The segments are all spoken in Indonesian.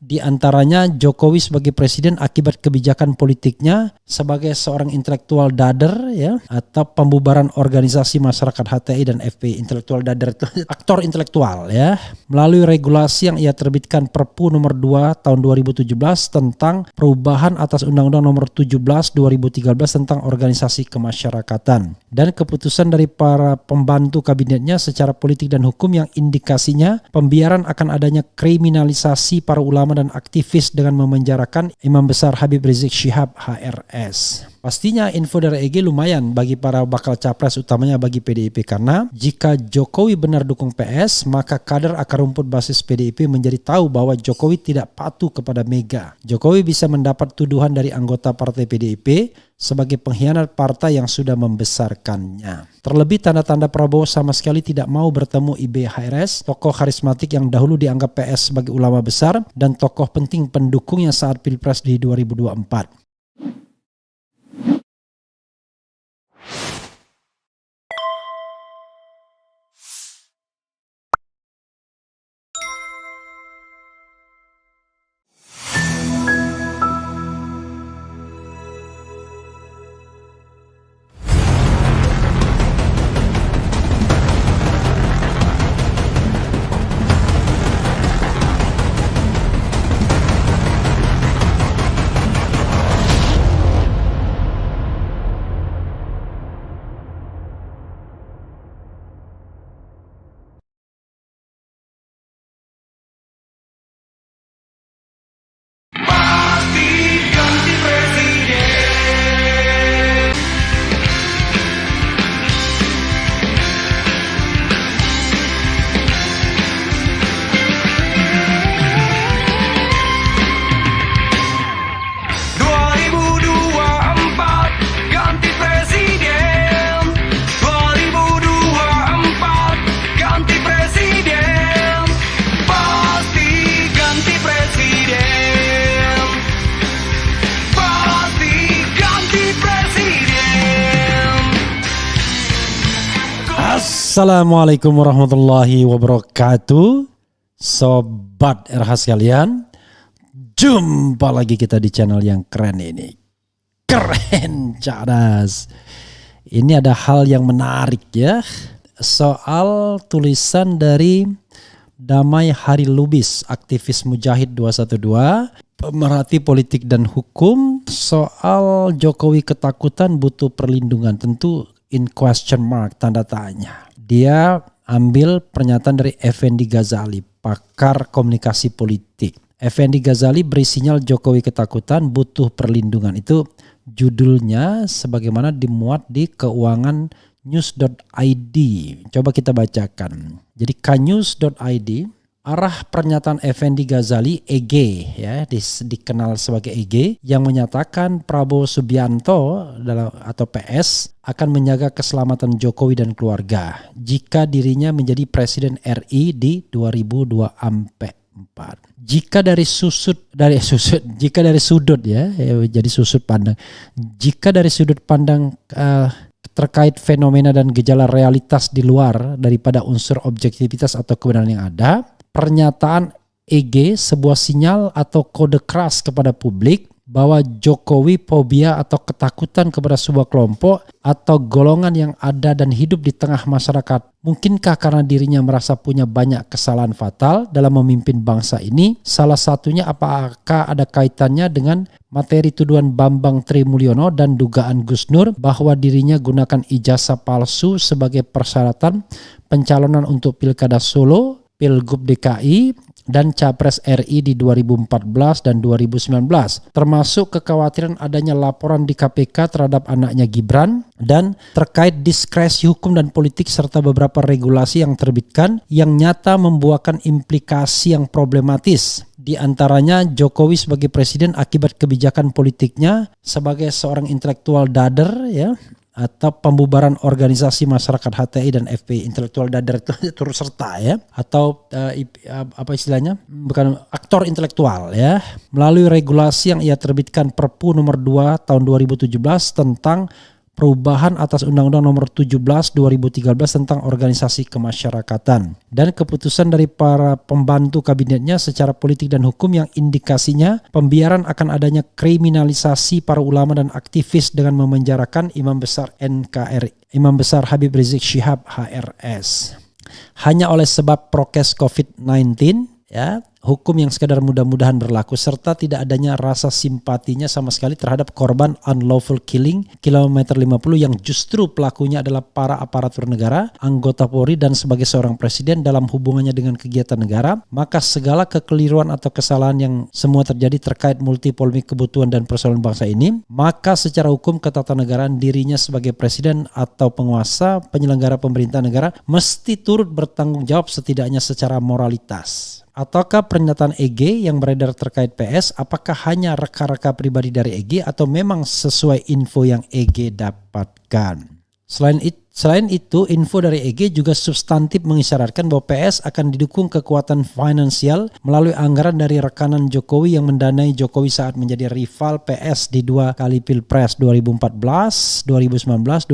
Di antaranya Jokowi sebagai presiden akibat kebijakan politiknya sebagai seorang intelektual dader ya, atau pembubaran organisasi masyarakat HTI dan FPI. Intelektual dader itu aktor intelektual ya, melalui regulasi yang ia terbitkan Perpu nomor 2 tahun 2017 tentang perubahan atas Undang-Undang nomor 17 2013 tentang organisasi kemasyarakatan, dan keputusan dari para pembantu kabinetnya secara politik dan hukum yang indikasinya pembiaran akan adanya kriminalisasi para ulama dan aktivis dengan memenjarakan Imam Besar Habib Rizik Syihab HRS. Pastinya info dari EG lumayan bagi para bakal capres, utamanya bagi PDIP, karena jika Jokowi benar dukung PS, maka kader akar rumput basis PDIP menjadi tahu bahwa Jokowi tidak patuh kepada Mega. Jokowi bisa mendapat tuduhan dari anggota partai PDIP sebagai pengkhianat partai yang sudah membesarkannya. Terlebih tanda-tanda Prabowo sama sekali tidak mau bertemu IBHRS, tokoh karismatik yang dahulu dianggap PS sebagai ulama besar dan tokoh penting pendukungnya saat Pilpres di 2024. Assalamualaikum warahmatullahi wabarakatuh, Sobat RH sekalian. Jumpa lagi kita di channel yang keren ini. Keren, cadas. Ini ada hal yang menarik ya, soal tulisan dari Damai Hari Lubis, aktivis Mujahid 212, pemerhati politik dan hukum, soal Jokowi ketakutan butuh perlindungan. Tentu in question mark, tanda tanya. Dia ambil pernyataan dari Effendi Ghazali, pakar komunikasi politik. Effendi Ghazali beri sinyal Jokowi ketakutan butuh perlindungan. Itu judulnya sebagaimana dimuat di keuangannews.id. Coba kita bacakan. Jadi knews.id, arah pernyataan Effendi Ghazali EG ya, dikenal sebagai EG, yang menyatakan Prabowo Subianto atau PS akan menjaga keselamatan Jokowi dan keluarga jika dirinya menjadi Presiden RI di 2024. Jika dari sudut pandang terkait fenomena dan gejala realitas di luar daripada unsur objektivitas atau kebenaran yang ada, pernyataan EG sebuah sinyal atau kode keras kepada publik bahwa Jokowi fobia atau ketakutan kepada sebuah kelompok atau golongan yang ada dan hidup di tengah masyarakat. Mungkinkah karena dirinya merasa punya banyak kesalahan fatal dalam memimpin bangsa ini? Salah satunya apakah ada kaitannya dengan materi tuduhan Bambang Trimulyono dan dugaan Gus Nur bahwa dirinya gunakan ijazah palsu sebagai persyaratan pencalonan untuk Pilkada Solo, Pilgub DKI, dan Capres RI di 2014 dan 2019, termasuk kekhawatiran adanya laporan di KPK terhadap anaknya Gibran, dan terkait diskresi hukum dan politik serta beberapa regulasi yang terbitkan yang nyata membuahkan implikasi yang problematis. Di antaranya Jokowi sebagai presiden akibat kebijakan politiknya sebagai seorang intelektual dader ya, atau pembubaran organisasi masyarakat HTI dan FPI. Intelektual dader itu turut serta ya, atau apa istilahnya, bukan aktor intelektual ya, melalui regulasi yang ia terbitkan Perpu nomor 2 tahun 2017 tentang perubahan atas Undang-Undang Nomor 17 2013 tentang organisasi kemasyarakatan, dan keputusan dari para pembantu kabinetnya secara politik dan hukum yang indikasinya pembiaran akan adanya kriminalisasi para ulama dan aktivis dengan memenjarakan Imam Besar NKRI, Imam Besar Habib Rizik Syihab HRS. Hanya oleh sebab prokes COVID-19, ya, hukum yang sekadar mudah-mudahan berlaku serta tidak adanya rasa simpatinya sama sekali terhadap korban unlawful killing kilometer 50 yang justru pelakunya adalah para aparatur negara, anggota Polri dan sebagai seorang presiden dalam hubungannya dengan kegiatan negara, maka segala kekeliruan atau kesalahan yang semua terjadi terkait multipolemik kebutuhan dan persoalan bangsa ini, maka secara hukum ketatanegaraan dirinya sebagai presiden atau penguasa penyelenggara pemerintah negara mesti turut bertanggung jawab setidaknya secara moralitas. Ataukah pernyataan EG yang beredar terkait PS apakah hanya reka-reka pribadi dari EG atau memang sesuai info yang EG dapatkan? Selain itu, info dari EG juga substantif mengisyaratkan bahwa PS akan didukung kekuatan finansial melalui anggaran dari rekanan Jokowi yang mendanai Jokowi saat menjadi rival PS di 2 kali Pilpres 2014, 2019,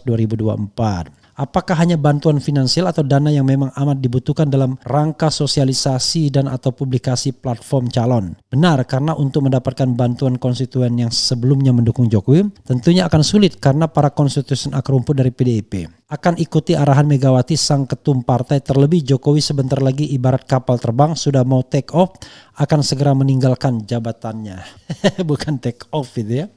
2024. Apakah hanya bantuan finansial atau dana yang memang amat dibutuhkan dalam rangka sosialisasi dan atau publikasi platform calon? Benar, karena untuk mendapatkan bantuan konstituen yang sebelumnya mendukung Jokowi tentunya akan sulit karena para konstituen akar rumput dari PDIP akan ikuti arahan Megawati sang ketum partai, terlebih Jokowi sebentar lagi ibarat kapal terbang sudah mau take off akan segera meninggalkan jabatannya. Bukan take off itu ya.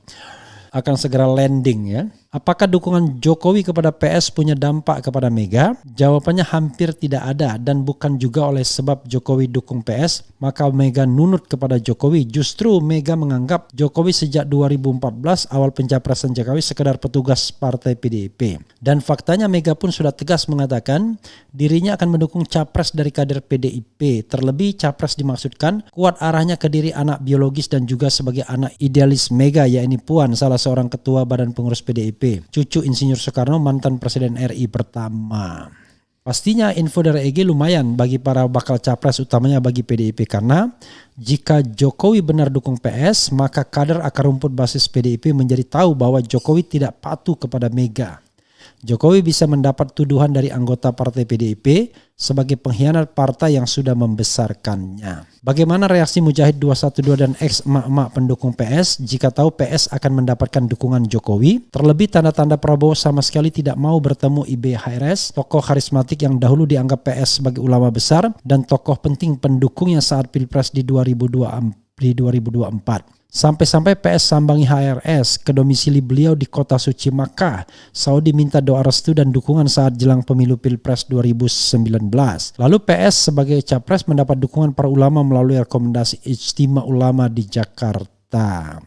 Akan segera landing ya. Apakah dukungan Jokowi kepada PS punya dampak kepada Mega? Jawabannya hampir tidak ada dan bukan juga oleh sebab Jokowi dukung PS, maka Mega nunut kepada Jokowi. Justru Mega menganggap Jokowi sejak 2014 awal pencapresan Jokowi sekedar petugas partai PDIP. Dan faktanya Mega pun sudah tegas mengatakan dirinya akan mendukung capres dari kader PDIP. Terlebih capres dimaksudkan kuat arahnya ke diri anak biologis dan juga sebagai anak idealis Mega, yakni Puan, salah seorang ketua badan pengurus PDIP. Cucu Insinyur Soekarno, mantan Presiden RI pertama. Pastinya info dari EG lumayan bagi para bakal capres, utamanya bagi PDIP, karena jika Jokowi benar dukung PS, maka kader akar rumput basis PDIP menjadi tahu bahwa Jokowi tidak patuh kepada Mega. Jokowi bisa mendapat tuduhan dari anggota partai PDIP sebagai pengkhianat partai yang sudah membesarkannya. Bagaimana reaksi Mujahid 212 dan ex-emak-emak pendukung PS jika tahu PS akan mendapatkan dukungan Jokowi? Terlebih tanda-tanda Prabowo sama sekali tidak mau bertemu IBHRS, tokoh karismatik yang dahulu dianggap PS sebagai ulama besar dan tokoh penting pendukungnya saat Pilpres di 2024. Sampai-sampai PS sambangi HRS ke domisili beliau di kota suci Makkah. Saudi minta doa restu dan dukungan saat jelang pemilu Pilpres 2019. Lalu PS sebagai capres mendapat dukungan para ulama melalui rekomendasi Ijtima Ulama di Jakarta.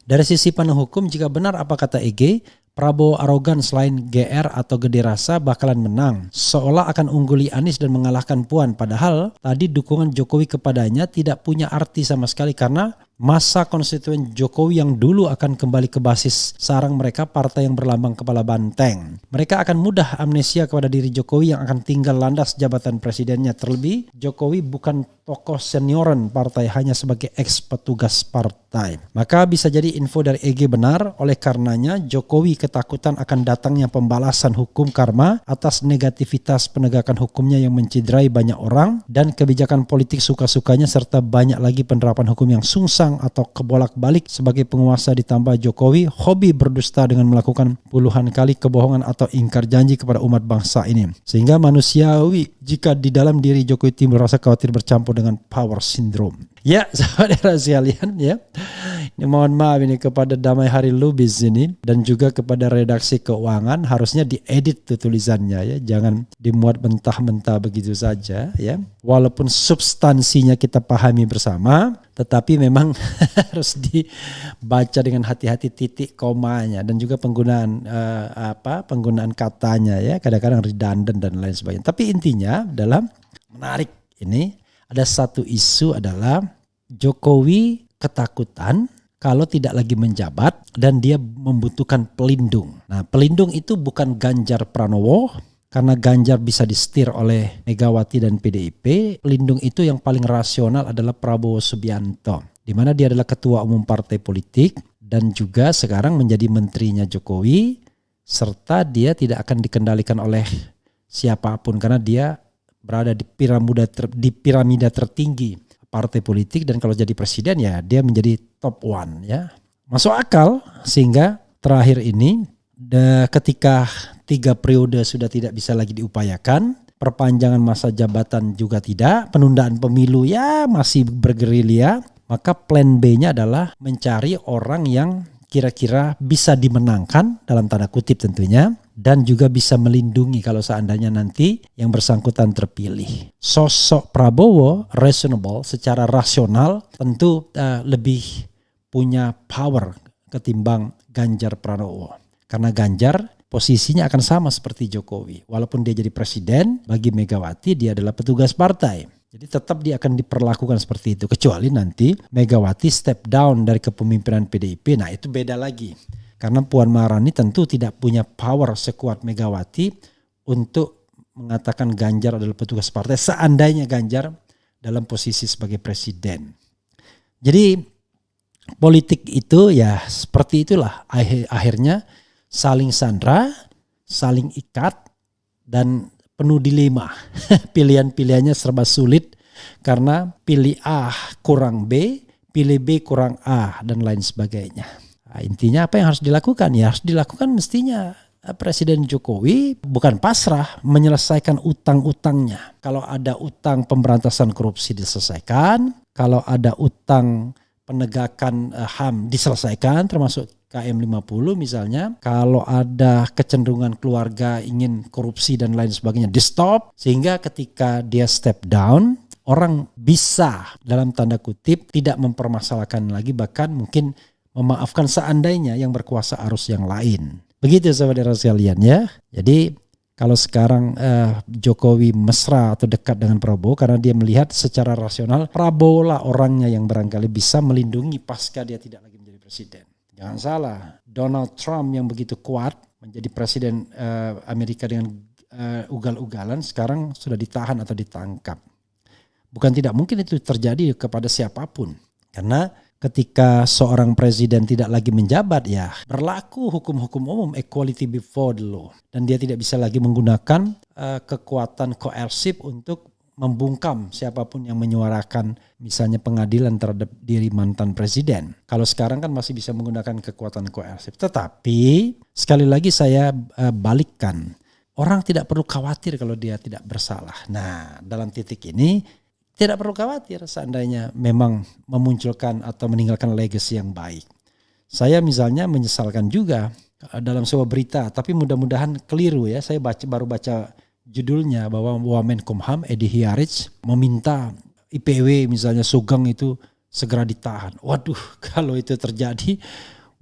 Dari sisi pandang hukum, jika benar apa kata EG, Prabowo arogan selain GR atau gede rasa bakalan menang. Seolah akan ungguli Anies dan mengalahkan Puan. Padahal tadi dukungan Jokowi kepadanya tidak punya arti sama sekali karena masa konstituen Jokowi yang dulu akan kembali ke basis sarang mereka, partai yang berlambang kepala banteng. Mereka akan mudah amnesia kepada diri Jokowi yang akan tinggal landas jabatan presidennya. Terlebih Jokowi bukan tokoh senioran partai, hanya sebagai ex-petugas partai. Maka bisa jadi info dari EG benar, oleh karenanya Jokowi ketakutan akan datangnya pembalasan hukum karma atas negativitas penegakan hukumnya yang menciderai banyak orang dan kebijakan politik suka-sukanya, serta banyak lagi penerapan hukum yang sungsang atau kebolak-balik sebagai penguasa, ditambah Jokowi hobi berdusta dengan melakukan puluhan kali kebohongan atau ingkar janji kepada umat bangsa ini. Sehingga manusiawi jika di dalam diri Jokowi timbul rasa khawatir bercampur dengan power syndrome. Ya, saudara sekalian ya. Ini mohon maaf ini kepada Damai Hari Lubis ini dan juga kepada redaksi keuangan, harusnya diedit tuh tulisannya ya. Jangan dimuat mentah-mentah begitu saja ya. Walaupun substansinya kita pahami bersama, tetapi memang harus dibaca dengan hati-hati titik komanya dan juga penggunaan katanya ya, kadang-kadang redundant dan lain sebagainya. Tapi intinya adalah menarik, ini ada satu isu adalah Jokowi ketakutan kalau tidak lagi menjabat dan dia membutuhkan pelindung. Nah, pelindung itu bukan Ganjar Pranowo, karena Ganjar bisa disetir oleh Megawati dan PDIP. Pelindung itu yang paling rasional adalah Prabowo Subianto, di mana dia adalah ketua umum partai politik dan juga sekarang menjadi menterinya Jokowi, serta dia tidak akan dikendalikan oleh siapapun karena dia berada di piramida tertinggi partai politik, dan kalau jadi presiden ya dia menjadi top one ya. Masuk akal, sehingga terakhir ini ketika 3 periode sudah tidak bisa lagi diupayakan, perpanjangan masa jabatan juga tidak, penundaan pemilu ya masih bergerilya, maka plan B-nya adalah mencari orang yang kira-kira bisa dimenangkan dalam tanda kutip tentunya, dan juga bisa melindungi kalau seandainya nanti yang bersangkutan terpilih. Sosok Prabowo reasonable, secara rasional tentu lebih punya power ketimbang Ganjar Pranowo. Karena Ganjar posisinya akan sama seperti Jokowi. Walaupun dia jadi presiden, bagi Megawati dia adalah petugas partai. Jadi tetap dia akan diperlakukan seperti itu. Kecuali nanti Megawati step down dari kepemimpinan PDIP. Nah itu beda lagi. Karena Puan Maharani tentu tidak punya power sekuat Megawati untuk mengatakan Ganjar adalah petugas partai. Seandainya Ganjar dalam posisi sebagai presiden. Jadi politik itu ya seperti itulah. Akhirnya saling sandra, saling ikat, dan penuh dilema. Pilihan-pilihannya serba sulit karena pilih A kurang B, pilih B kurang A, dan lain sebagainya. Nah, intinya apa yang harus dilakukan? Ya harus dilakukan mestinya Presiden Jokowi bukan pasrah menyelesaikan utang-utangnya. Kalau ada utang pemberantasan korupsi diselesaikan, kalau ada utang penegakan HAM diselesaikan termasuk KM50 misalnya. Kalau ada kecenderungan keluarga ingin korupsi dan lain sebagainya di stop, sehingga ketika dia step down orang bisa dalam tanda kutip tidak mempermasalahkan lagi, bahkan mungkin memaafkan seandainya yang berkuasa arus yang lain. Begitu saudara sekalian ya. Jadi kalau sekarang Jokowi mesra atau dekat dengan Prabowo karena dia melihat secara rasional Prabowo lah orangnya yang barangkali bisa melindungi pasca dia tidak lagi menjadi presiden. Jangan salah, Donald Trump yang begitu kuat menjadi presiden Amerika dengan ugal-ugalan sekarang sudah ditahan atau ditangkap. Bukan tidak mungkin itu terjadi kepada siapapun. Karena ketika seorang presiden tidak lagi menjabat ya berlaku hukum-hukum umum, equality before the law. Dan dia tidak bisa lagi menggunakan kekuatan koersif untuk membungkam siapapun yang menyuarakan misalnya pengadilan terhadap diri mantan presiden. Kalau sekarang kan masih bisa menggunakan kekuatan koersif. Tetapi sekali lagi saya balikkan. Orang tidak perlu khawatir kalau dia tidak bersalah. Nah dalam titik ini tidak perlu khawatir seandainya memang memunculkan atau meninggalkan legacy yang baik. Saya misalnya menyesalkan juga dalam sebuah berita, tapi mudah-mudahan keliru ya. Saya baru baca judulnya bahwa Wamenkumham Edi Hiaric meminta IPW misalnya Sugeng itu segera ditahan. Waduh, kalau itu terjadi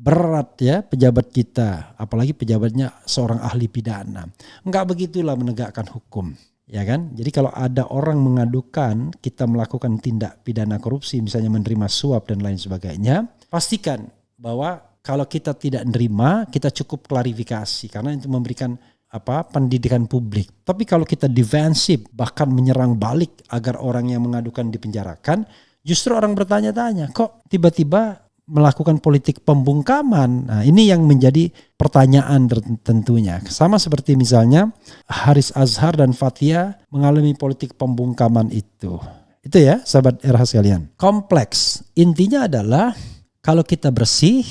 berat ya pejabat kita, apalagi pejabatnya seorang ahli pidana. Enggak begitulah menegakkan hukum, ya kan? Jadi kalau ada orang mengadukan kita melakukan tindak pidana korupsi, misalnya menerima suap dan lain sebagainya, pastikan bahwa kalau kita tidak menerima, kita cukup klarifikasi karena itu memberikan pendidikan publik. Tapi kalau kita defensif bahkan menyerang balik agar orang yang mengadukan dipenjarakan, justru orang bertanya-tanya kok tiba-tiba melakukan politik pembungkaman. Nah ini yang menjadi pertanyaan tentunya. Sama seperti misalnya Haris Azhar dan Fathia mengalami politik pembungkaman itu. Itu ya sahabat RH sekalian. Kompleks. Intinya adalah kalau kita bersih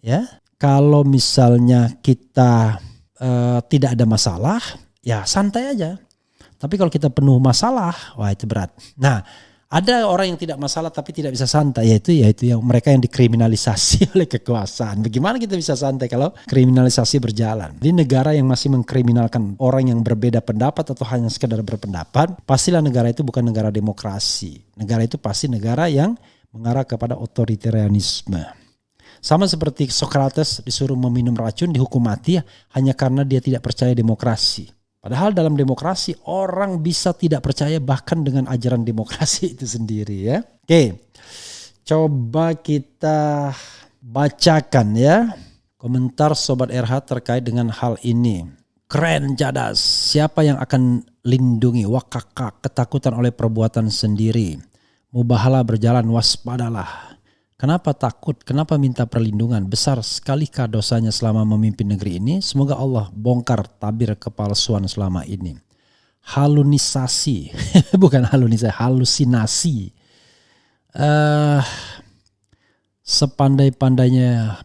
ya, kalau misalnya kita tidak ada masalah, ya santai aja. Tapi kalau kita penuh masalah, wah itu berat. Nah, ada orang yang tidak masalah tapi tidak bisa santai, yaitu yang mereka yang dikriminalisasi oleh kekuasaan. Bagaimana kita bisa santai kalau kriminalisasi berjalan? Di negara yang masih mengkriminalkan orang yang berbeda pendapat atau hanya sekedar berpendapat, pastilah negara itu bukan negara demokrasi. Negara itu pasti negara yang mengarah kepada otoritarianisme. Sama seperti Socrates disuruh meminum racun dihukum mati hanya karena dia tidak percaya demokrasi. Padahal dalam demokrasi orang bisa tidak percaya bahkan dengan ajaran demokrasi itu sendiri ya. Oke, coba kita bacakan ya komentar Sobat RH terkait dengan hal ini. Keren cadas, siapa yang akan lindungi wakakak ketakutan oleh perbuatan sendiri. Mubahala berjalan waspadalah. Kenapa takut? Kenapa minta perlindungan? Besar sekalikah dosanya selama memimpin negeri ini? Semoga Allah bongkar tabir kepalsuan selama ini. Halunisasi, bukan halusinasi. Sepandai-pandainya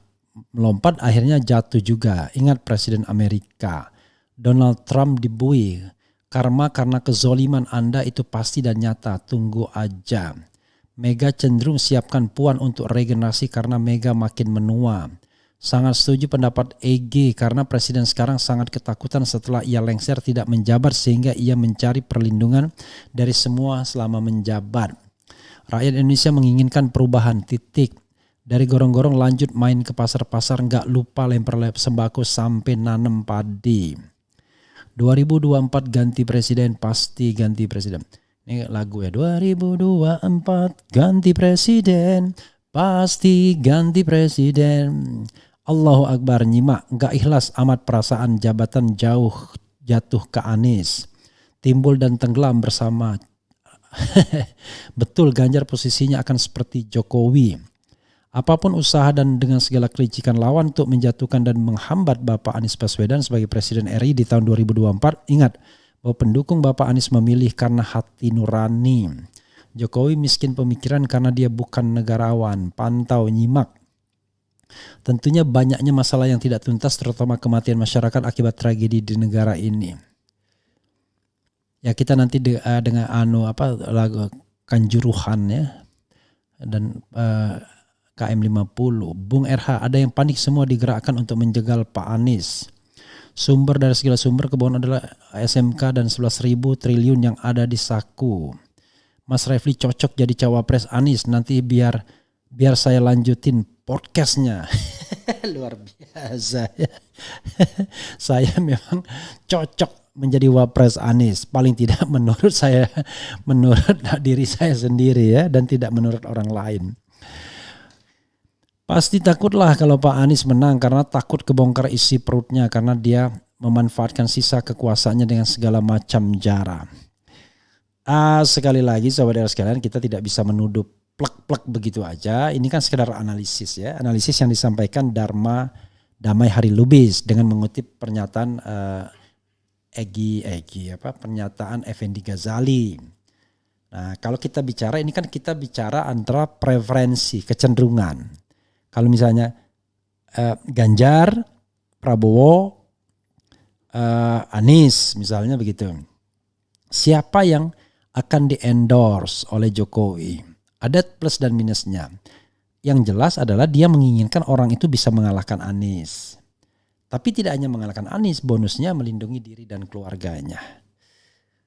melompat akhirnya jatuh juga. Ingat Presiden Amerika Donald Trump dibui. Karma karena kezoliman Anda itu pasti dan nyata. Tunggu aja. Mega cenderung siapkan Puan untuk regenerasi karena Mega makin menua. Sangat setuju pendapat EG karena presiden sekarang sangat ketakutan setelah ia lengser tidak menjabat sehingga ia mencari perlindungan dari semua selama menjabat. Rakyat Indonesia menginginkan perubahan, titik. Dari gorong-gorong lanjut main ke pasar-pasar, nggak lupa lempar sembako sampai nanem padi. 2024 ganti presiden, pasti ganti presiden. Ini lagu ya, 2024 ganti presiden, pasti ganti presiden. Allahu Akbar, nyimak, gak ikhlas amat perasaan jabatan jauh jatuh ke Anies. Timbul dan tenggelam bersama. Betul, Ganjar posisinya akan seperti Jokowi. Apapun usaha dan dengan segala kelicikan lawan untuk menjatuhkan dan menghambat Bapak Anies Baswedan sebagai Presiden RI di tahun 2024, ingat, bahwa pendukung Bapak Anies memilih karena hati nurani. Jokowi miskin pemikiran karena dia bukan negarawan. Pantau, nyimak. Tentunya banyaknya masalah yang tidak tuntas, terutama kematian masyarakat akibat tragedi di negara ini. Ya kita nanti dengan lagu Kanjuruhan ya dan KM 50. Bung RH, ada yang panik semua digerakkan untuk menjegal Pak Anies. Sumber dari segala sumber kebohongan adalah SMK dan 11.000 triliun yang ada di saku. Mas Refli cocok jadi cawapres Anies. Nanti biar saya lanjutin podcastnya. Luar biasa ya. Saya memang cocok menjadi wapres Anies. Paling tidak menurut saya, menurut diri saya sendiri ya, dan tidak menurut orang lain. Pasti takutlah kalau Pak Anies menang karena takut kebongkar isi perutnya karena dia memanfaatkan sisa kekuasaannya dengan segala macam cara. Sekali lagi saudara sekalian, kita tidak bisa menuduh plek-plek begitu aja. Ini kan sekedar analisis ya. Analisis yang disampaikan Damai Hari Lubis dengan mengutip pernyataan pernyataan Effendi Ghazali. Nah, kalau kita bicara ini kan kita bicara antara preferensi, kecenderungan. Kalau misalnya Ganjar, Prabowo, Anies misalnya begitu. Siapa yang akan di-endorse oleh Jokowi? Ada plus dan minusnya. Yang jelas adalah dia menginginkan orang itu bisa mengalahkan Anies. Tapi tidak hanya mengalahkan Anies, bonusnya melindungi diri dan keluarganya.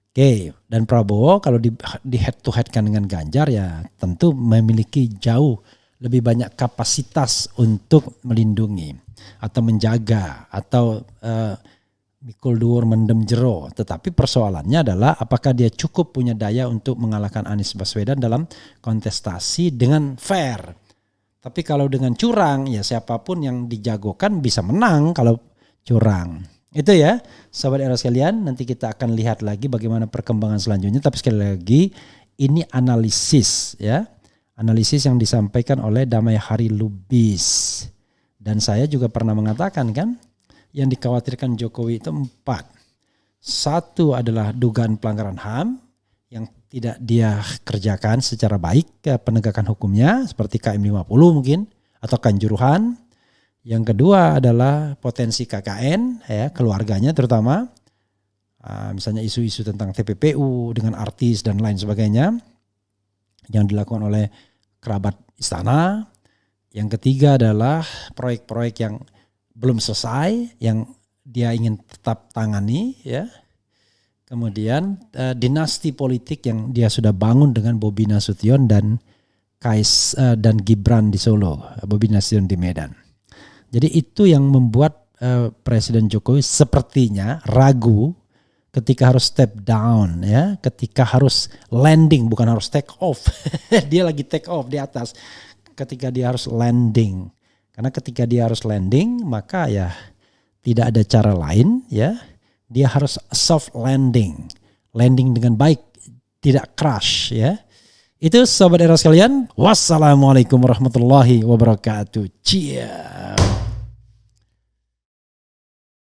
Oke, dan Prabowo kalau di head to head kan dengan Ganjar ya tentu memiliki jauh lebih banyak kapasitas untuk melindungi atau menjaga atau mikul dhuwur mendem jero. Tetapi persoalannya adalah apakah dia cukup punya daya untuk mengalahkan Anies Baswedan dalam kontestasi dengan fair. Tapi kalau dengan curang ya siapapun yang dijagokan bisa menang kalau curang. Itu ya sahabat era sekalian, nanti kita akan lihat lagi bagaimana perkembangan selanjutnya. Tapi sekali lagi ini analisis ya. Analisis yang disampaikan oleh Damai Hari Lubis. Dan saya juga pernah mengatakan kan, yang dikhawatirkan Jokowi itu 4. 1 adalah dugaan pelanggaran HAM yang tidak dia kerjakan secara baik penegakan hukumnya seperti KM 50 mungkin atau Kanjuruhan. Yang kedua adalah potensi KKN ya, keluarganya terutama. Misalnya isu-isu tentang TPPU dengan artis dan lain sebagainya yang dilakukan oleh kerabat istana. Yang ketiga adalah proyek-proyek yang belum selesai yang dia ingin tetap tangani ya. Kemudian dinasti politik yang dia sudah bangun dengan Bobi Nasution dan dan Gibran di Solo, Bobi Nasution di Medan. Jadi itu yang membuat Presiden Jokowi sepertinya ragu ketika harus step down ya, ketika harus landing bukan harus take off. Dia lagi take off di atas. Ketika dia harus landing. Karena ketika dia harus landing maka ya tidak ada cara lain ya. Dia harus soft landing. Landing dengan baik, tidak crash ya. Itu Sobat Era sekalian. Wassalamualaikum warahmatullahi wabarakatuh. Cia.